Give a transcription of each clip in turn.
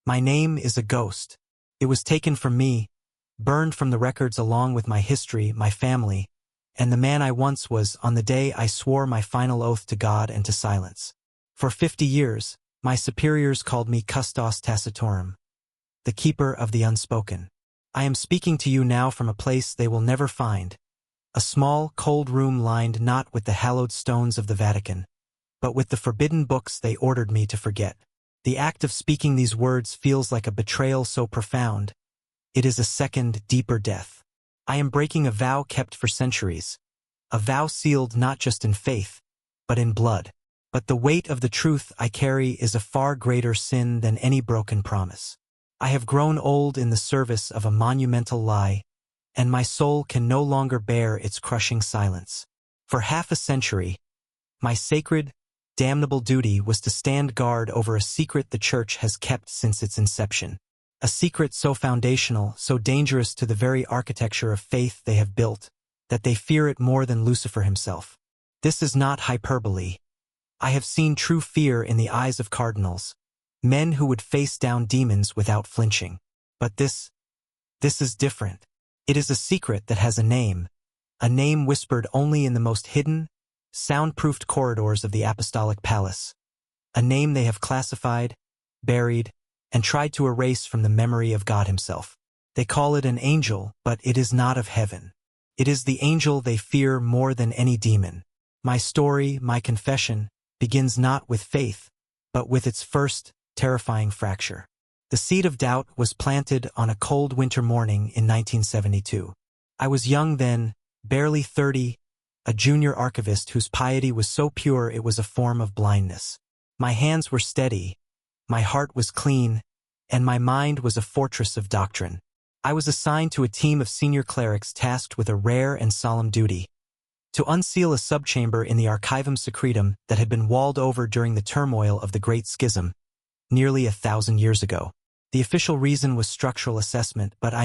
My name is a ghost. It was taken from me, burned from the records along with my history, my family, and the man I once was on the day I swore my final oath to God and to silence. For 50 years, my superiors called me Custos Tacitorum, the keeper of the unspoken. I am speaking to you now from a place they will never find, a small, cold room lined not with the hallowed stones of the Vatican, but with the forbidden books they ordered me to forget. The act of speaking these words feels like a betrayal so profound. It is a second, deeper death. I am breaking a vow kept for centuries, a vow sealed not just in faith, but in blood. But the weight of the truth I carry is a far greater sin than any broken promise. I have grown old in the service of a monumental lie, and my soul can no longer bear its crushing silence. For half a century, my sacred, damnable duty was to stand guard over a secret the Church has kept since its inception. A secret so foundational, so dangerous to the very architecture of faith they have built, that they fear it more than Lucifer himself. This is not hyperbole. I have seen true fear in the eyes of cardinals, men who would face down demons without flinching. But this is different. It is a secret that has a name whispered only in the most hidden, soundproofed corridors of the Apostolic Palace, a name they have classified, buried, and tried to erase from the memory of God himself. They call it an angel, but it is not of heaven. It is the angel they fear more than any demon. My story, my confession, begins not with faith, but with its first, terrifying fracture. The seed of doubt was planted on a cold winter morning in 1972. I was young then, barely 30, a junior archivist whose piety was so pure it was a form of blindness. My hands were steady, my heart was clean, and my mind was a fortress of doctrine. I was assigned to a team of senior clerics tasked with a rare and solemn duty: to unseal a subchamber in the Archivum Secretum that had been walled over during the turmoil of the Great Schism, nearly 1,000 years ago. The official reason was structural assessment, but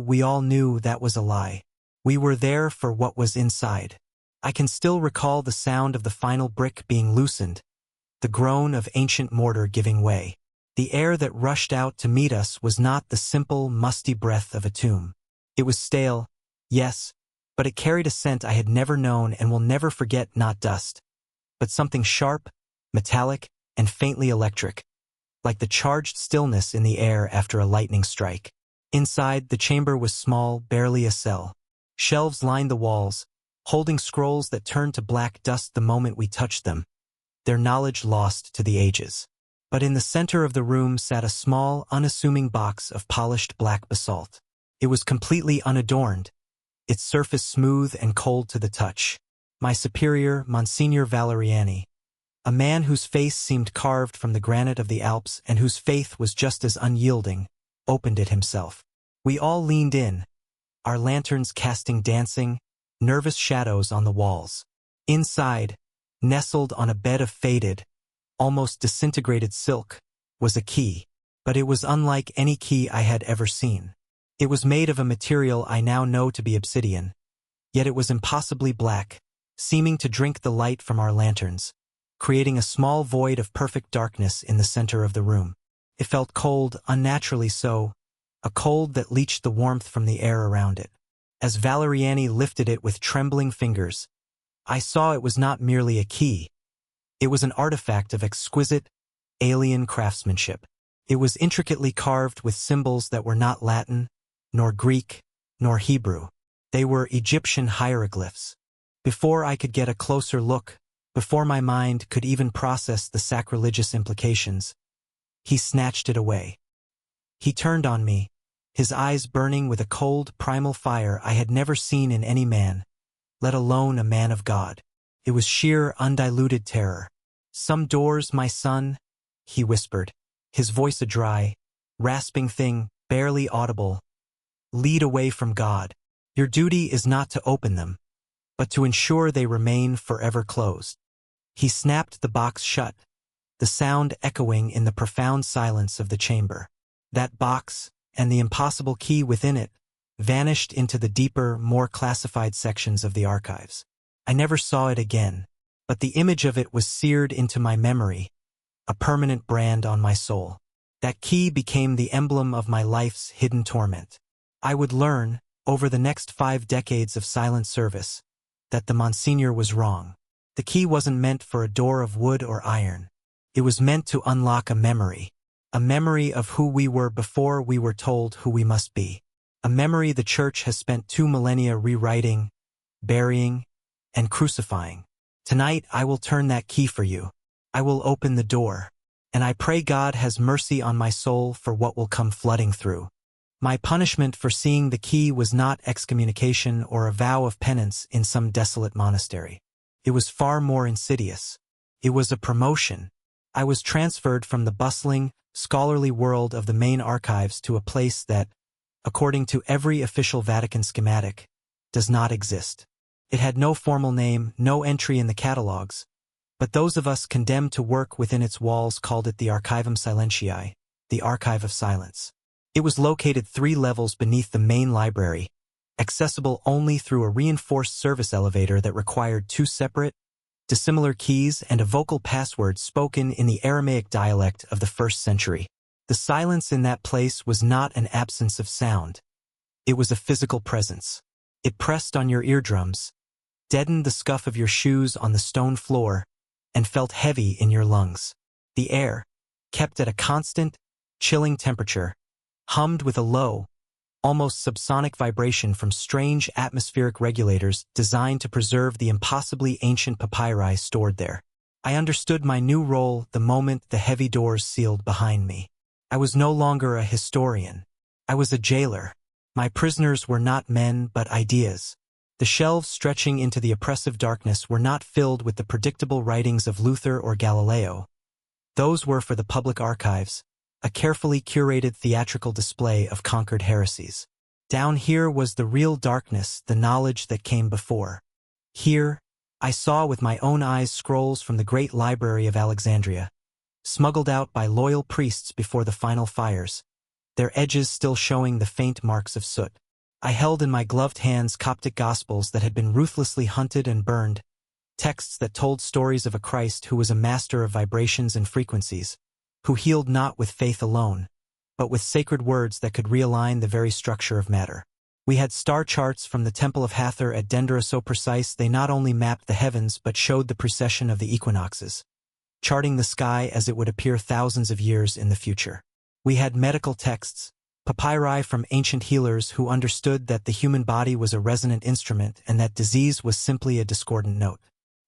we all knew that was a lie. We were there for what was inside. I can still recall the sound of the final brick being loosened, the groan of ancient mortar giving way. The air that rushed out to meet us was not the simple, musty breath of a tomb. It was stale, yes, but it carried a scent I had never known and will never forget. Not dust, but something sharp, metallic, and faintly electric, like the charged stillness in the air after a lightning strike. Inside, the chamber was small, barely a cell. Shelves lined the walls, holding scrolls that turned to black dust the moment we touched them, their knowledge lost to the ages. But in the center of the room sat a small, unassuming box of polished black basalt. It was completely unadorned, its surface smooth and cold to the touch. My superior, Monsignor Valeriani, a man whose face seemed carved from the granite of the Alps and whose faith was just as unyielding, opened it himself. We all leaned in, our lanterns casting dancing, nervous shadows on the walls. Inside, nestled on a bed of faded, almost disintegrated silk, was a key, but it was unlike any key I had ever seen. It was made of a material I now know to be obsidian, yet it was impossibly black, seeming to drink the light from our lanterns, creating a small void of perfect darkness in the center of the room. It felt cold, unnaturally so, a cold that leached the warmth from the air around it. As Valeriani lifted it with trembling fingers, I saw it was not merely a key. It was an artifact of exquisite, alien craftsmanship. It was intricately carved with symbols that were not Latin, nor Greek, nor Hebrew. They were Egyptian hieroglyphs. Before I could get a closer look, before my mind could even process the sacrilegious implications, he snatched it away. He turned on me, his eyes burning with a cold, primal fire I had never seen in any man, let alone a man of God. It was sheer, undiluted terror. "Some doors, my son," he whispered, his voice a dry, rasping thing, barely audible, "lead away from God. Your duty is not to open them, but to ensure they remain forever closed." He snapped the box shut, the sound echoing in the profound silence of the chamber. That box, and the impossible key within it, vanished into the deeper, more classified sections of the archives. I never saw it again, but the image of it was seared into my memory, a permanent brand on my soul. That key became the emblem of my life's hidden torment. I would learn, over the next 5 decades of silent service, that the Monsignor was wrong. The key wasn't meant for a door of wood or iron. It was meant to unlock a memory of who we were before we were told who we must be. A memory the Church has spent 2 millennia rewriting, burying, and crucifying. Tonight I will turn that key for you. I will open the door. And I pray God has mercy on my soul for what will come flooding through. My punishment for seeing the key was not excommunication or a vow of penance in some desolate monastery. It was far more insidious. It was a promotion. I was transferred from the bustling, scholarly world of the main archives to a place that, according to every official Vatican schematic, does not exist. It had no formal name, no entry in the catalogs, but those of us condemned to work within its walls called it the Archivum Silentiae, the Archive of Silence. It was located 3 levels beneath the main library, accessible only through a reinforced service elevator that required 2 separate, dissimilar keys and a vocal password spoken in the Aramaic dialect of the 1st century. The silence in that place was not an absence of sound. It was a physical presence. It pressed on your eardrums, deadened the scuff of your shoes on the stone floor, and felt heavy in your lungs. The air, kept at a constant, chilling temperature, hummed with a low, almost subsonic vibration from strange atmospheric regulators designed to preserve the impossibly ancient papyri stored there. I understood my new role the moment the heavy doors sealed behind me. I was no longer a historian. I was a jailer. My prisoners were not men but ideas. The shelves stretching into the oppressive darkness were not filled with the predictable writings of Luther or Galileo. Those were for the public archives, a carefully curated theatrical display of conquered heresies. Down here was the real darkness, the knowledge that came before. Here, I saw with my own eyes scrolls from the great library of Alexandria, smuggled out by loyal priests before the final fires, their edges still showing the faint marks of soot. I held in my gloved hands Coptic Gospels that had been ruthlessly hunted and burned, texts that told stories of a Christ who was a master of vibrations and frequencies, who healed not with faith alone, but with sacred words that could realign the very structure of matter. We had star charts from the Temple of Hathor at Dendera so precise they not only mapped the heavens but showed the precession of the equinoxes, charting the sky as it would appear thousands of years in the future. We had medical texts, papyri from ancient healers who understood that the human body was a resonant instrument and that disease was simply a discordant note.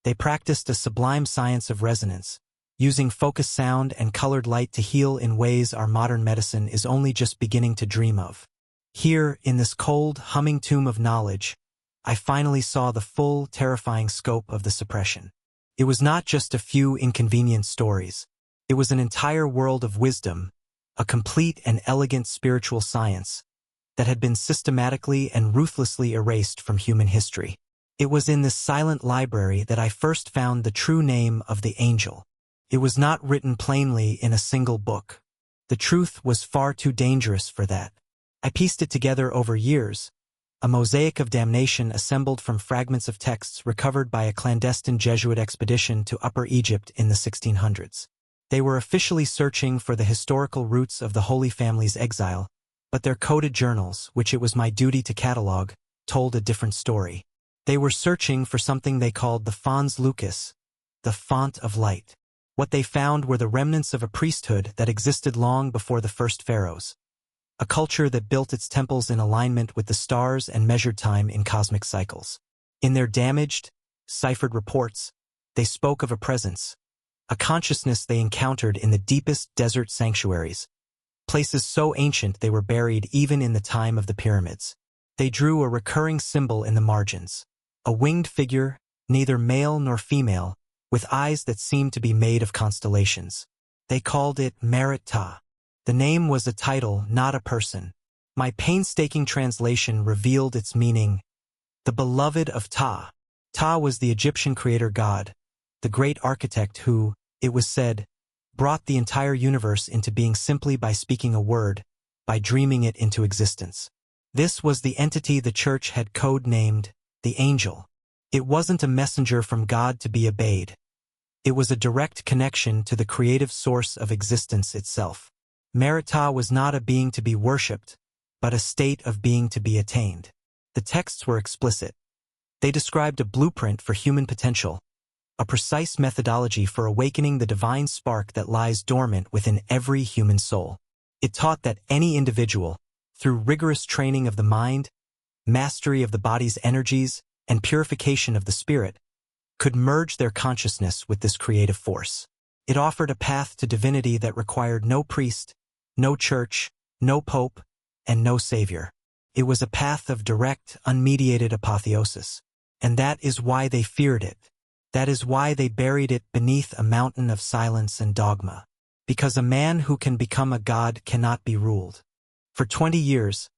They practiced a sublime science of resonance, using focused sound and colored light to heal in ways our modern medicine is only just beginning to dream of. Here, in this cold, humming tomb of knowledge, I finally saw the full, terrifying scope of the suppression. It was not just a few inconvenient stories. It was an entire world of wisdom, a complete and elegant spiritual science that had been systematically and ruthlessly erased from human history. It was in this silent library that I first found the true name of the angel. It was not written plainly in a single book. The truth was far too dangerous for that. I pieced it together over years, a mosaic of damnation assembled from fragments of texts recovered by a clandestine Jesuit expedition to Upper Egypt in the 1600s. They were officially searching for the historical roots of the Holy Family's exile, but their coded journals, which it was my duty to catalog, told a different story. They were searching for something they called the Fons Lucus, the font of light. What they found were the remnants of a priesthood that existed long before the first pharaohs, a culture that built its temples in alignment with the stars and measured time in cosmic cycles. In their damaged, ciphered reports, they spoke of a presence, a consciousness they encountered in the deepest desert sanctuaries, places so ancient they were buried even in the time of the pyramids. They drew a recurring symbol in the margins, a winged figure, neither male nor female, with eyes that seemed to be made of constellations. They called it Merit Ta. The name was a title, not a person. My painstaking translation revealed its meaning, the beloved of Ta. Ta was the Egyptian creator god, the great architect who, it was said, brought the entire universe into being simply by speaking a word, by dreaming it into existence. This was the entity the Church had code-named the angel. It wasn't a messenger from God to be obeyed. It was a direct connection to the creative source of existence itself. Merita was not a being to be worshipped, but a state of being to be attained. The texts were explicit. They described a blueprint for human potential, a precise methodology for awakening the divine spark that lies dormant within every human soul. It taught that any individual, through rigorous training of the mind, mastery of the body's energies, and purification of the spirit, could merge their consciousness with this creative force. It offered a path to divinity that required no priest, no church, no pope, and no savior. It was a path of direct, unmediated apotheosis. And that is why they feared it. That is why they buried it beneath a mountain of silence and dogma. Because a man who can become a god cannot be ruled. For 20 years,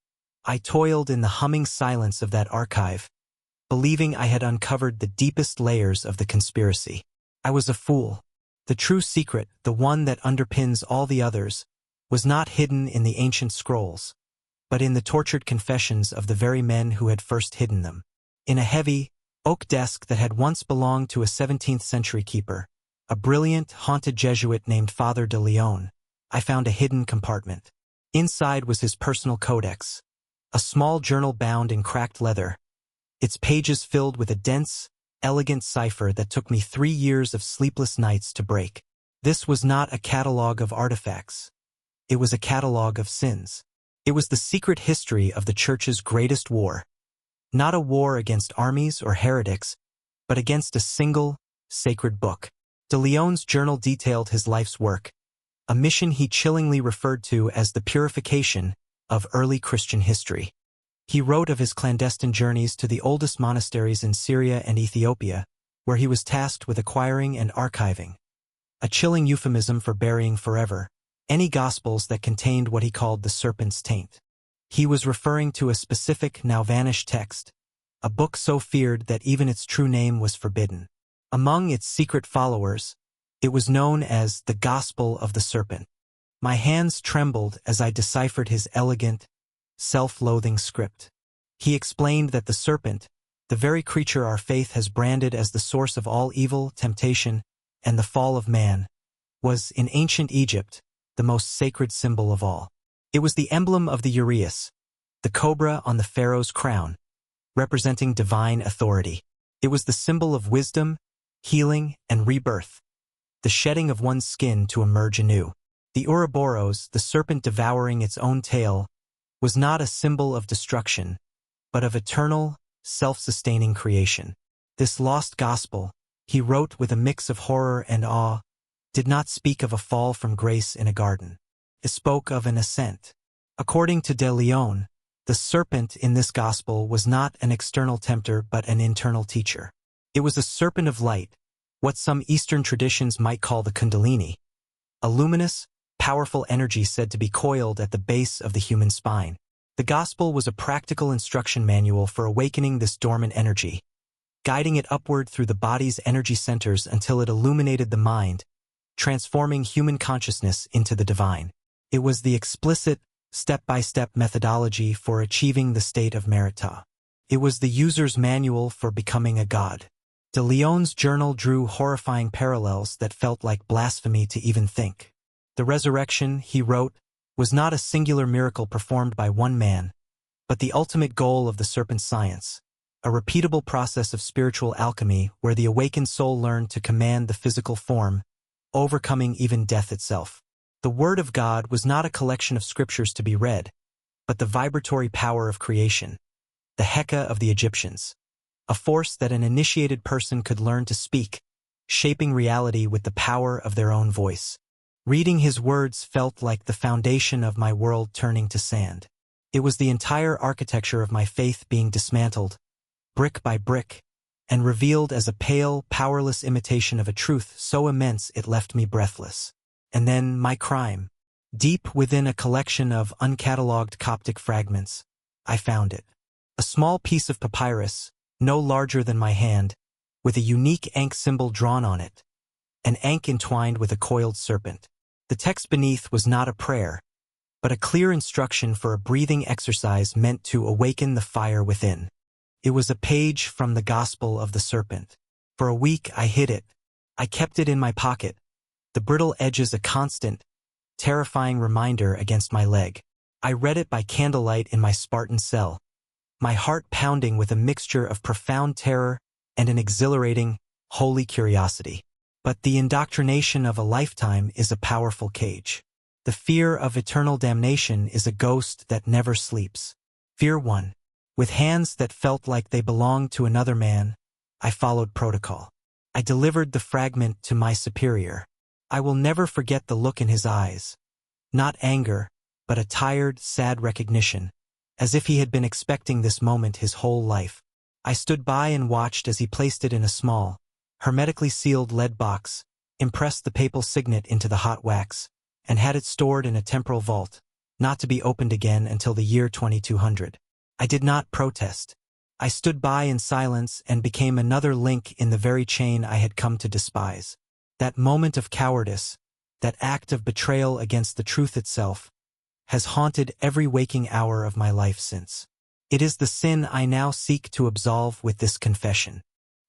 I toiled in the humming silence of that archive, believing I had uncovered the deepest layers of the conspiracy. I was a fool. The true secret, the one that underpins all the others, was not hidden in the ancient scrolls, but in the tortured confessions of the very men who had first hidden them. In a heavy, oak desk that had once belonged to a 17th-century keeper, a brilliant, haunted Jesuit named Father de Leon, I found a hidden compartment. Inside was his personal codex, a small journal bound in cracked leather, its pages filled with a dense, elegant cipher that took me 3 years of sleepless nights to break. This was not a catalogue of artifacts. It was a catalogue of sins. It was the secret history of the Church's greatest war. Not a war against armies or heretics, but against a single, sacred book. De Leon's journal detailed his life's work, a mission he chillingly referred to as the purification of early Christian history. He wrote of his clandestine journeys to the oldest monasteries in Syria and Ethiopia, where he was tasked with acquiring and archiving, a chilling euphemism for burying forever, any gospels that contained what he called the serpent's taint. He was referring to a specific, now-vanished text, a book so feared that even its true name was forbidden. Among its secret followers, it was known as the Gospel of the Serpent. My hands trembled as I deciphered his elegant, self-loathing script. He explained that the serpent, the very creature our faith has branded as the source of all evil, temptation, and the fall of man, was, in ancient Egypt, the most sacred symbol of all. It was the emblem of the uraeus, the cobra on the pharaoh's crown, representing divine authority. It was the symbol of wisdom, healing, and rebirth, the shedding of one's skin to emerge anew. The Ouroboros, the serpent devouring its own tail, was not a symbol of destruction, but of eternal, self-sustaining creation. This lost gospel, he wrote with a mix of horror and awe, did not speak of a fall from grace in a garden. It spoke of an ascent. According to de Leon, the serpent in this gospel was not an external tempter but an internal teacher. It was a serpent of light, what some Eastern traditions might call the Kundalini, a luminous, powerful energy said to be coiled at the base of the human spine. The gospel was a practical instruction manual for awakening this dormant energy, guiding it upward through the body's energy centers until it illuminated the mind, transforming human consciousness into the divine. It was the explicit, step-by-step methodology for achieving the state of Merita. It was the user's manual for becoming a god. De Leon's journal drew horrifying parallels that felt like blasphemy to even think. The resurrection, he wrote, was not a singular miracle performed by one man, but the ultimate goal of the serpent's science, a repeatable process of spiritual alchemy where the awakened soul learned to command the physical form, overcoming even death itself. The Word of God was not a collection of scriptures to be read, but the vibratory power of creation, the Heka of the Egyptians, a force that an initiated person could learn to speak, shaping reality with the power of their own voice. Reading his words felt like the foundation of my world turning to sand. It was the entire architecture of my faith being dismantled, brick by brick, and revealed as a pale, powerless imitation of a truth so immense it left me breathless. And then my crime. Deep within a collection of uncatalogued Coptic fragments, I found it. A small piece of papyrus, no larger than my hand, with a unique Ankh symbol drawn on it, an Ankh entwined with a coiled serpent. The text beneath was not a prayer, but a clear instruction for a breathing exercise meant to awaken the fire within. It was a page from the Gospel of the Serpent. For a week I hid it. I kept it in my pocket, the brittle edges a constant, terrifying reminder against my leg. I read it by candlelight in my Spartan cell, my heart pounding with a mixture of profound terror and an exhilarating, holy curiosity. But the indoctrination of a lifetime is a powerful cage. The fear of eternal damnation is a ghost that never sleeps. Fear 1. With hands that felt like they belonged to another man, I followed protocol. I delivered the fragment to my superior. I will never forget the look in his eyes. Not anger, but a tired, sad recognition, as if he had been expecting this moment his whole life. I stood by and watched as he placed it in a small, hermetically sealed lead box, impressed the papal signet into the hot wax, and had it stored in a temporal vault, not to be opened again until the year 2200. I did not protest. I stood by in silence and became another link in the very chain I had come to despise. That moment of cowardice, that act of betrayal against the truth itself, has haunted every waking hour of my life since. It is the sin I now seek to absolve with this confession.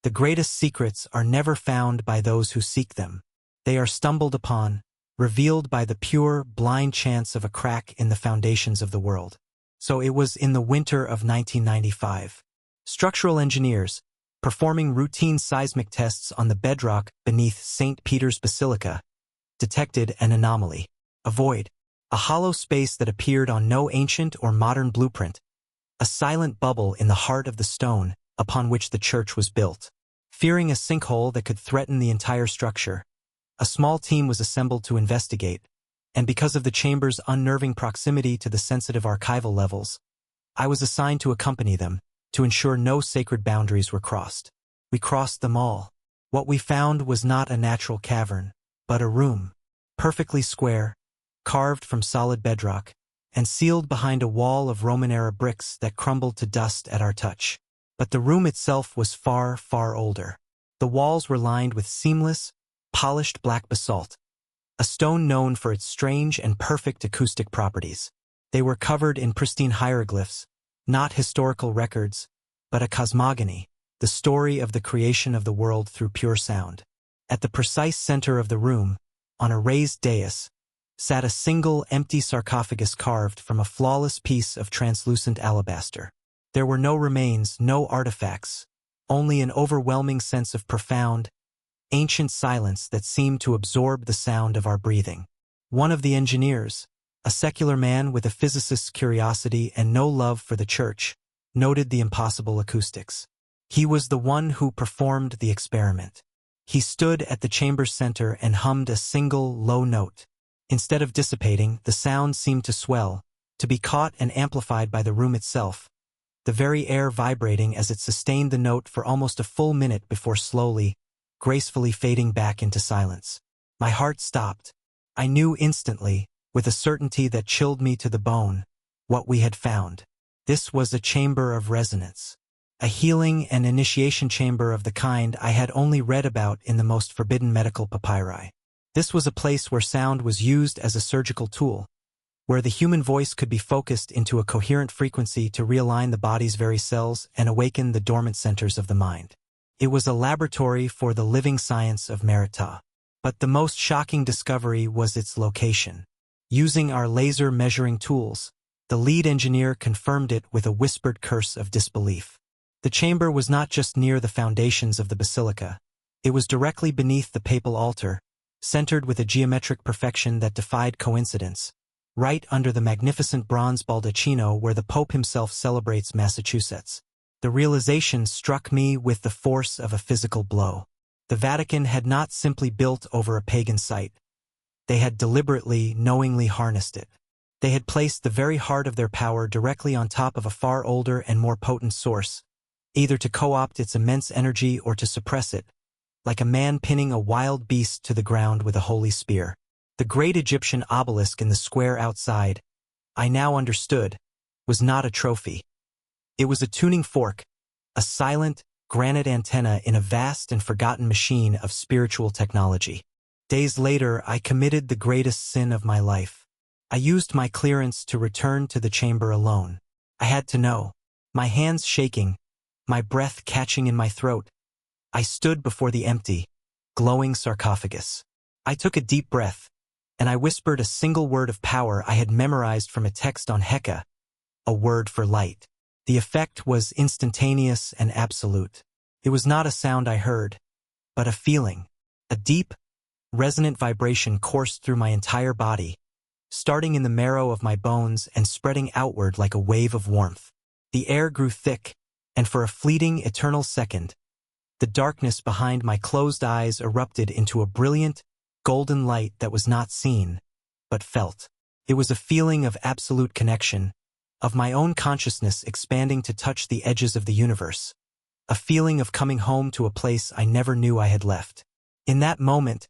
The greatest secrets are never found by those who seek them. They are stumbled upon, revealed by the pure, blind chance of a crack in the foundations of the world. So it was in the winter of 1995. Structural engineers, performing routine seismic tests on the bedrock beneath St. Peter's Basilica, detected an anomaly. A void, a hollow space that appeared on no ancient or modern blueprint, a silent bubble in the heart of the stone upon which the church was built. Fearing a sinkhole that could threaten the entire structure, a small team was assembled to investigate, and because of the chamber's unnerving proximity to the sensitive archival levels, I was assigned to accompany them, to ensure no sacred boundaries were crossed. We crossed them all. What we found was not a natural cavern, but a room, perfectly square, carved from solid bedrock, and sealed behind a wall of Roman-era bricks that crumbled to dust at our touch. But the room itself was far, far older. The walls were lined with seamless, polished black basalt, a stone known for its strange and perfect acoustic properties. They were covered in pristine hieroglyphs, not historical records, but a cosmogony, the story of the creation of the world through pure sound. At the precise center of the room, on a raised dais, sat a single empty sarcophagus carved from a flawless piece of translucent alabaster. There were no remains, no artifacts, only an overwhelming sense of profound, ancient silence that seemed to absorb the sound of our breathing. One of the engineers, a secular man with a physicist's curiosity and no love for the church, noted the impossible acoustics. He was the one who performed the experiment. He stood at the chamber's center and hummed a single, low note. Instead of dissipating, the sound seemed to swell, to be caught and amplified by the room itself, the very air vibrating as it sustained the note for almost a full minute before slowly, gracefully fading back into silence. My heart stopped. I knew instantly, with a certainty that chilled me to the bone, what we had found. This was a chamber of resonance, a healing and initiation chamber of the kind I had only read about in the most forbidden medical papyri. This was a place where sound was used as a surgical tool, where the human voice could be focused into a coherent frequency to realign the body's very cells and awaken the dormant centers of the mind. It was a laboratory for the living science of Merita. But the most shocking discovery was its location. Using our laser measuring tools, the lead engineer confirmed it with a whispered curse of disbelief. The chamber was not just near the foundations of the basilica. It was directly beneath the papal altar, centered with a geometric perfection that defied coincidence, right under the magnificent bronze baldacchino where the Pope himself celebrates Massachusetts. The realization struck me with the force of a physical blow. The Vatican had not simply built over a pagan site. They had deliberately, knowingly harnessed it. They had placed the very heart of their power directly on top of a far older and more potent source, either to co-opt its immense energy or to suppress it, like a man pinning a wild beast to the ground with a holy spear. The great Egyptian obelisk in the square outside, I now understood, was not a trophy. It was a tuning fork, a silent, granite antenna in a vast and forgotten machine of spiritual technology. Days later, I committed the greatest sin of my life. I used my clearance to return to the chamber alone. I had to know. My hands shaking, my breath catching in my throat, I stood before the empty, glowing sarcophagus. I took a deep breath, and I whispered a single word of power I had memorized from a text on Heka, a word for light. The effect was instantaneous and absolute. It was not a sound I heard, but a feeling. A deep, resonant vibration coursed through my entire body, starting in the marrow of my bones and spreading outward like a wave of warmth. The air grew thick, and for a fleeting, eternal second, the darkness behind my closed eyes erupted into a brilliant, golden light that was not seen, but felt. It was a feeling of absolute connection, of my own consciousness expanding to touch the edges of the universe, a feeling of coming home to a place I never knew I had left. In that moment,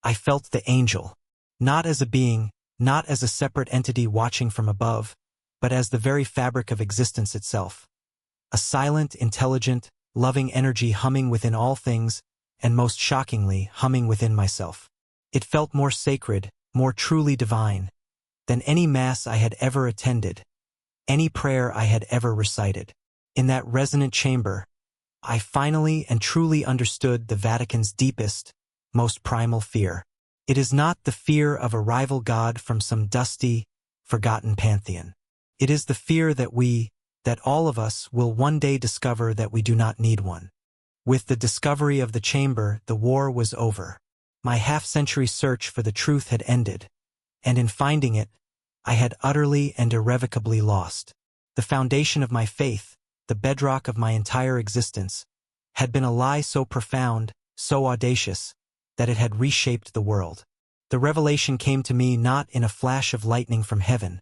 I felt the angel, not as a being, not as a separate entity watching from above, but as the very fabric of existence itself. A silent, intelligent, loving energy humming within all things, and most shockingly, humming within myself. It felt more sacred, more truly divine, than any mass I had ever attended, any prayer I had ever recited. In that resonant chamber, I finally and truly understood the Vatican's deepest, most primal fear. It is not the fear of a rival god from some dusty, forgotten pantheon. It is the fear that all of us will one day discover that we do not need one. With the discovery of the chamber, the war was over. My half-century search for the truth had ended, and in finding it, I had utterly and irrevocably lost. The foundation of my faith, the bedrock of my entire existence, had been a lie so profound, so audacious, that it had reshaped the world. The revelation came to me not in a flash of lightning from heaven,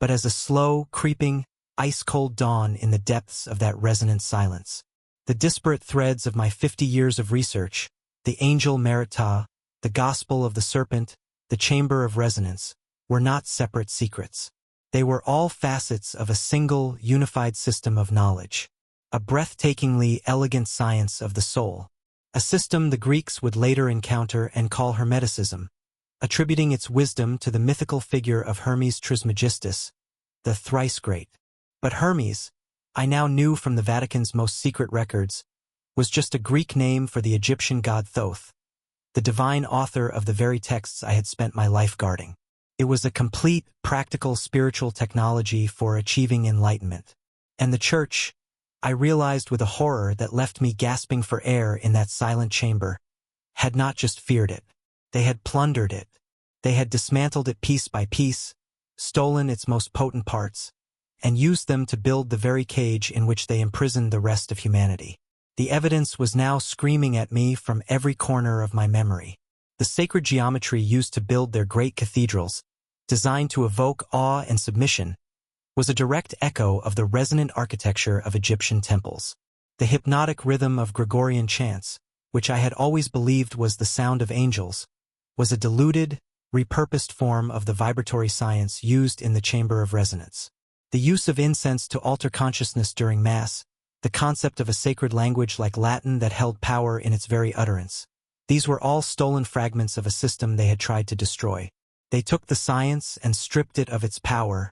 but as a slow, creeping, ice-cold dawn in the depths of that resonant silence. The disparate threads of my 50 years of research, the angel Merita, the gospel of the serpent, the chamber of resonance, were not separate secrets. They were all facets of a single, unified system of knowledge, a breathtakingly elegant science of the soul, a system the Greeks would later encounter and call Hermeticism, attributing its wisdom to the mythical figure of Hermes Trismegistus, the thrice great. But Hermes, I now knew from the Vatican's most secret records, was just a Greek name for the Egyptian god Thoth, the divine author of the very texts I had spent my life guarding. It was a complete, practical spiritual technology for achieving enlightenment. And the Church, I realized with a horror that left me gasping for air in that silent chamber, had not just feared it. They had plundered it. They had dismantled it piece by piece, stolen its most potent parts, and used them to build the very cage in which they imprisoned the rest of humanity. The evidence was now screaming at me from every corner of my memory. The sacred geometry used to build their great cathedrals, designed to evoke awe and submission, was a direct echo of the resonant architecture of Egyptian temples. The hypnotic rhythm of Gregorian chants, which I had always believed was the sound of angels, was a diluted, repurposed form of the vibratory science used in the chamber of resonance. The use of incense to alter consciousness during Mass, the concept of a sacred language like Latin that held power in its very utterance. These were all stolen fragments of a system they had tried to destroy. They took the science and stripped it of its power,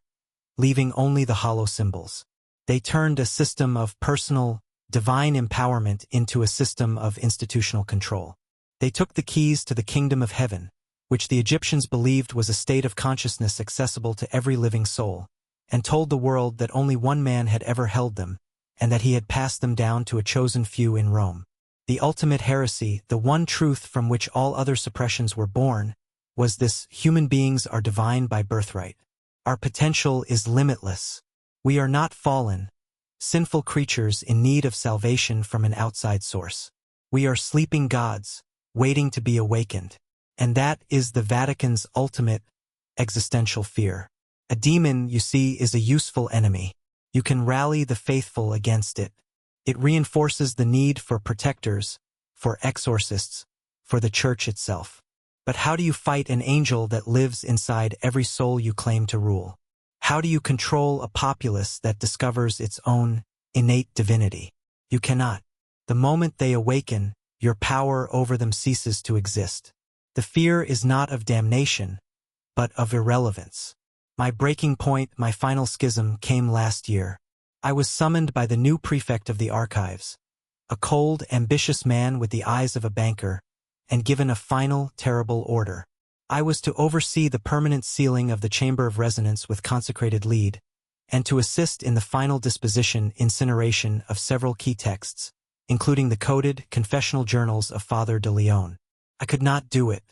leaving only the hollow symbols. They turned a system of personal, divine empowerment into a system of institutional control. They took the keys to the kingdom of heaven, which the Egyptians believed was a state of consciousness accessible to every living soul, and told the world that only one man had ever held them, and that he had passed them down to a chosen few in Rome. The ultimate heresy, the one truth from which all other suppressions were born, was this: human beings are divine by birthright. Our potential is limitless. We are not fallen, sinful creatures in need of salvation from an outside source. We are sleeping gods, waiting to be awakened. And that is the Vatican's ultimate existential fear. A demon, you see, is a useful enemy. You can rally the faithful against it. It reinforces the need for protectors, for exorcists, for the Church itself. But how do you fight an angel that lives inside every soul you claim to rule? How do you control a populace that discovers its own innate divinity? You cannot. The moment they awaken, your power over them ceases to exist. The fear is not of damnation, but of irrelevance. My breaking point, my final schism, came last year. I was summoned by the new prefect of the archives, a cold, ambitious man with the eyes of a banker, and given a final, terrible order. I was to oversee the permanent sealing of the chamber of resonance with consecrated lead, and to assist in the final disposition incineration of several key texts, including the coded confessional journals of Father de Leon. I could not do it.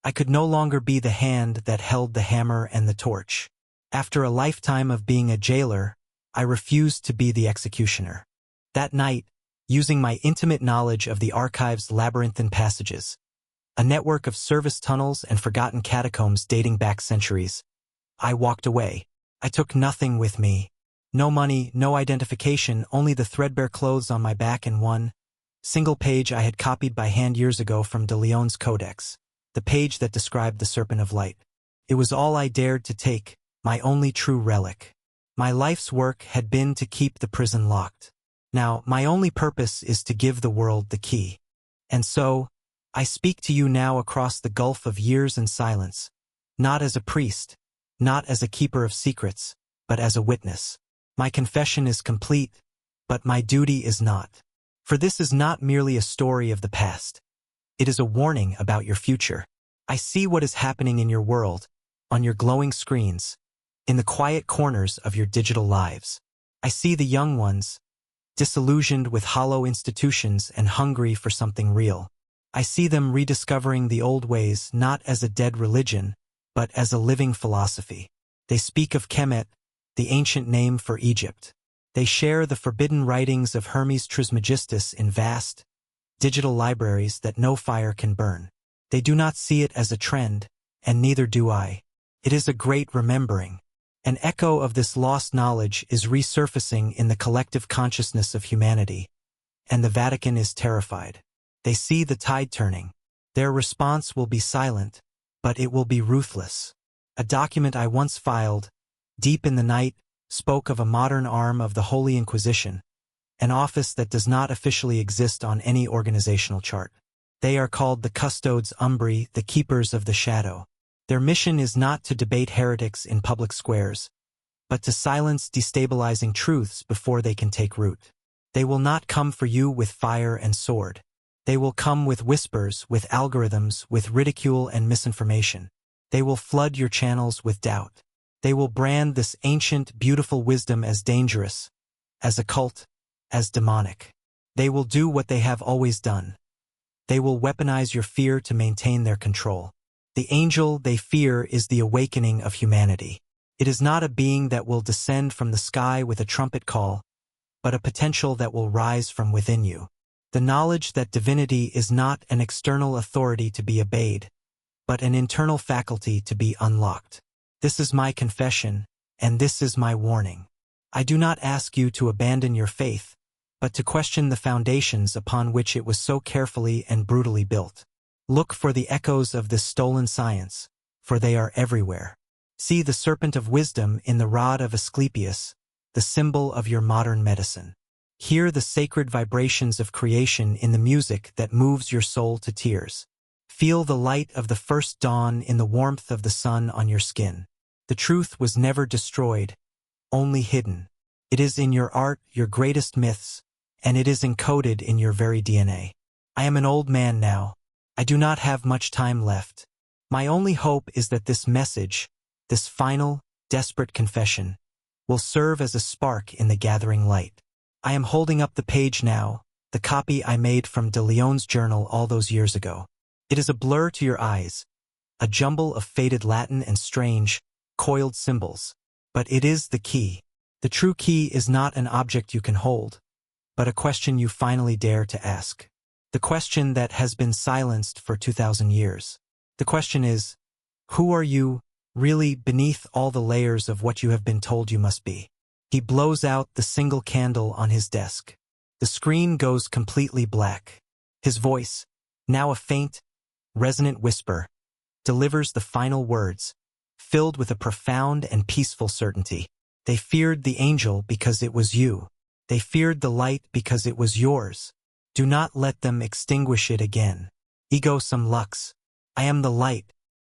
I could no longer be the hand that held the hammer and the torch. After a lifetime of being a jailer, I refused to be the executioner. That night, using my intimate knowledge of the archive's labyrinthine passages, a network of service tunnels and forgotten catacombs dating back centuries, I walked away. I took nothing with me. No money, no identification, only the threadbare clothes on my back and one single page I had copied by hand years ago from de Leon's Codex, the page that described the Serpent of Light. It was all I dared to take, my only true relic. My life's work had been to keep the prison locked. Now, my only purpose is to give the world the key. And so, I speak to you now across the gulf of years and silence, not as a priest, not as a keeper of secrets, but as a witness. My confession is complete, but my duty is not. For this is not merely a story of the past. It is a warning about your future. I see what is happening in your world, on your glowing screens, in the quiet corners of your digital lives. I see the young ones, disillusioned with hollow institutions and hungry for something real. I see them rediscovering the old ways not as a dead religion, but as a living philosophy. They speak of Kemet, the ancient name for Egypt. They share the forbidden writings of Hermes Trismegistus in vast, digital libraries that no fire can burn. They do not see it as a trend, and neither do I. It is a great remembering. An echo of this lost knowledge is resurfacing in the collective consciousness of humanity, and the Vatican is terrified. They see the tide turning. Their response will be silent, but it will be ruthless. A document I once filed, deep in the night, spoke of a modern arm of the Holy Inquisition, an office that does not officially exist on any organizational chart. They are called the Custodes Umbri, the Keepers of the Shadow. Their mission is not to debate heretics in public squares, but to silence destabilizing truths before they can take root. They will not come for you with fire and sword. They will come with whispers, with algorithms, with ridicule and misinformation. They will flood your channels with doubt. They will brand this ancient, beautiful wisdom as dangerous, as occult, as demonic. They will do what they have always done. They will weaponize your fear to maintain their control. The angel they fear is the awakening of humanity. It is not a being that will descend from the sky with a trumpet call, but a potential that will rise from within you. The knowledge that divinity is not an external authority to be obeyed, but an internal faculty to be unlocked. This is my confession, and this is my warning. I do not ask you to abandon your faith, but to question the foundations upon which it was so carefully and brutally built. Look for the echoes of this stolen science, for they are everywhere. See the serpent of wisdom in the rod of Asclepius, the symbol of your modern medicine. Hear the sacred vibrations of creation in the music that moves your soul to tears. Feel the light of the first dawn in the warmth of the sun on your skin. The truth was never destroyed, only hidden. It is in your art, your greatest myths, and it is encoded in your very DNA. I am an old man now. I do not have much time left. My only hope is that this message, this final, desperate confession, will serve as a spark in the gathering light. I am holding up the page now, the copy I made from de Leon's journal all those years ago. It is a blur to your eyes, a jumble of faded Latin and strange, coiled symbols. But it is the key. The true key is not an object you can hold, but a question you finally dare to ask. The question that has been silenced for 2,000 years. The question is, who are you, really, beneath all the layers of what you have been told you must be? He blows out the single candle on his desk. The screen goes completely black. His voice, now a faint, resonant whisper, delivers the final words, filled with a profound and peaceful certainty. They feared the angel because it was you. They feared the light because it was yours. Do not let them extinguish it again. Ego sum lux. I am the light,